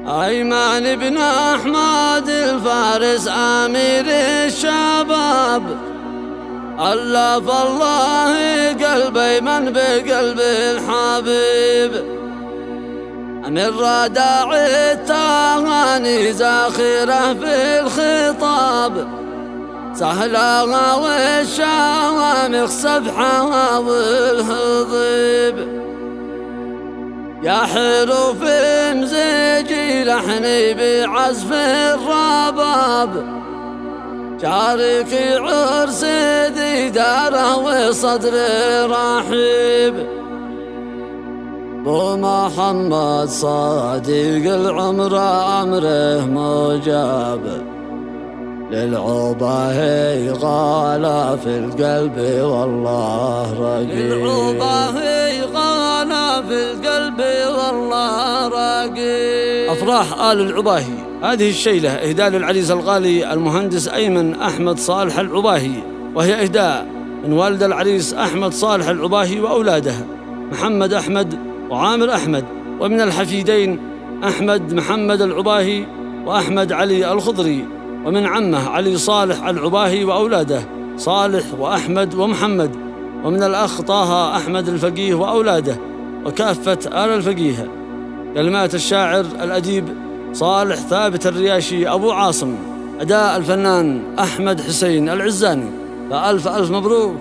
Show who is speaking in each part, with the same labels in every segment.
Speaker 1: أيمن بن أحمد الفارس أمير الشباب، ألف الله قلب أيمن بقلب الحبيب، من رداع التهاني زاخرة في الخطاب، سهلها والشوامخ سبحها والهضيب، يا حروف مزيجي لحني بعزف الرباب، شاركي عرس ذي داره وصدر رحيب، بو محمد صادق العمر أمره مجاب، للعباه غالى في القلب والله رقيب، للعباه غالى في القلب والله رقيب. أفراح آل العباهي، هذه الشيلة إهداء للعريس الغالي المهندس أيمن أحمد صالح العباهي، وهي إهداء من والد العريس أحمد صالح العباهي وأولاده محمد أحمد وعامر أحمد، ومن الحفيدين أحمد محمد العباهي وأحمد علي الخضري، ومن عمه علي صالح العباهي وأولاده صالح وأحمد ومحمد، ومن الأخ طه أحمد الفقيه وأولاده وكافة آل الفقيه. كلمات الشاعر الأديب صالح ثابت الرياشي أبو عاصم، أداء الفنان أحمد حسين العزاني. فألف ألف مبروك.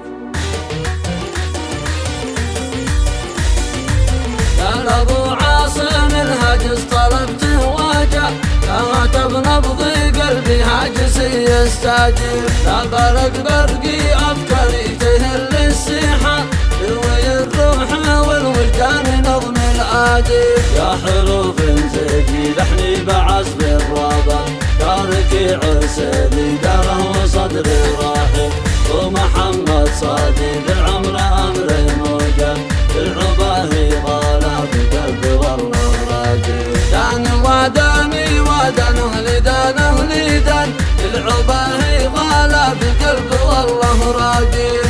Speaker 1: يا أبو عاصم الهجس طلبته وجاء، كاتب نبض قلبي هاجس يستاجر، لا برق برقي أفكاري تهل السحاب، يروي الروح والوجدان نظم العادل، يا حروف زيجي لحني بعزف الربا، شاركي عرس ذي داره وصدر راحل، ومحمد صادق العمر أمره موجب، العباهي غالى في قلبي والله راجل، دان وداني ودان أهلي دان أهلي دان، العباهي غالى في قلبي والله راجل.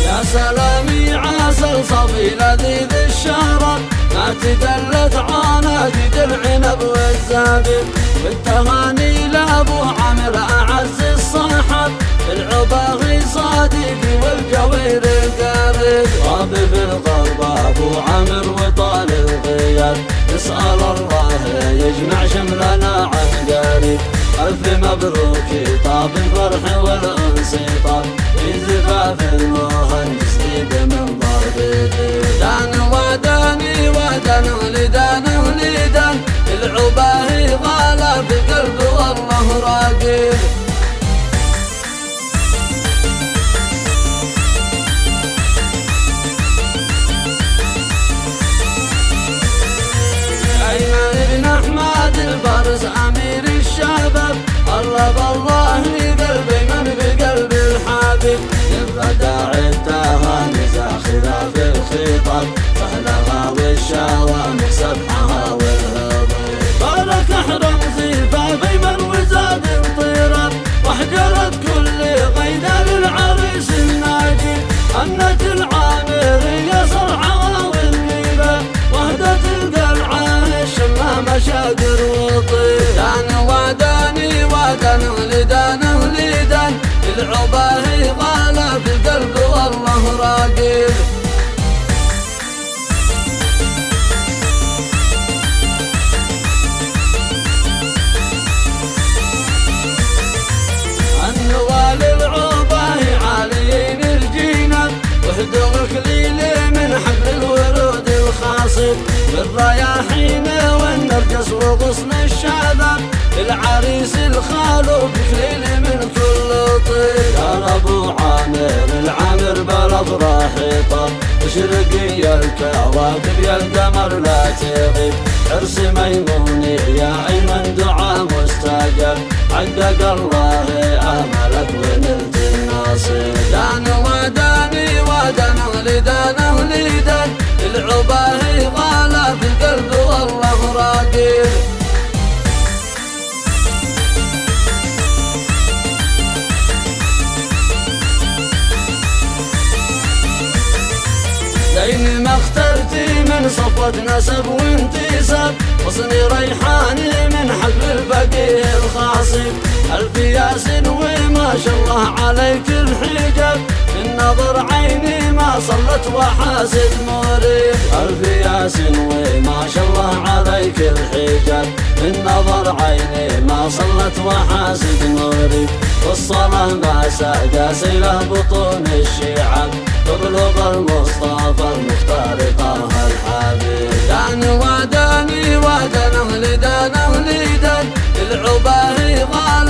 Speaker 1: يا سلامي عسل صفي لذيذ الشرب، ما تدلت عانقي العنب والزبيب، والتهاني لابو عامر اعز الصحب، العباغي صديقي والجوير القريب، طبيب الغرب ابو عامر وطال الغياب، نسأل الله يجمع شملنا عن قريب، ألف مبروك طاب الفرح والأنس طاب، في زفاف المهندس ذيب من ضرب دان وداني ودان لدان لدان، العباهي غالى في قلبي والله راقب. أيمن بن أحمد الفارس أمير الشباب، قرب الله قلبي من بقلب الحبيب، الرداع التهاني زاخرة في الخطاب، سهلها والشوامخ سبحها والهضيب، بارك أحرم زفاف أيمن وزاد الطيران، واحجرت كل غيدة للعريس الناجي، أمنت العامرية صرعها والنيبة، وهدت القلعة الشمامة شاقر وطيب، دان وداني ودان لدان لدان، العباهي غالى في القلب والله راقب. النوال العباهي عاليين الجينب، وهدوا اكليل من حبل الورود الخاصب، بالرياحين والنرجس وغصن الشذا، العريس الخالو بكليل من كل طيب، يا ابو عامر العامر بالافراح طاب، اشرقي الكواكب يا القمر لا تغيب، عرس ميموني يا ايمن دعاء مستجاب، حقق الله املك ونلت الناصر، دان وداني ودان لدان لدان، العباهي غالى في القلب والله راقب. زين ما اخترتي من صفوة نسب وانتساب، حصني ريحاني من حلف الفقيه الخاصب. ألف ياسين وما شاء الله عليك الحجاب، من نظر عيني ما صلت وحاسد مريب. ألف ياسين وما شاء الله عليك الحجاب، من نظر عيني ما صلت وحاسد مريب. والصلاة ما ساقى سيله بطون الشيعة، تبلغ المصطفى المختار طه الحبيب. داني وداني ودان أهلي دان أهلي دان، العباهي غالي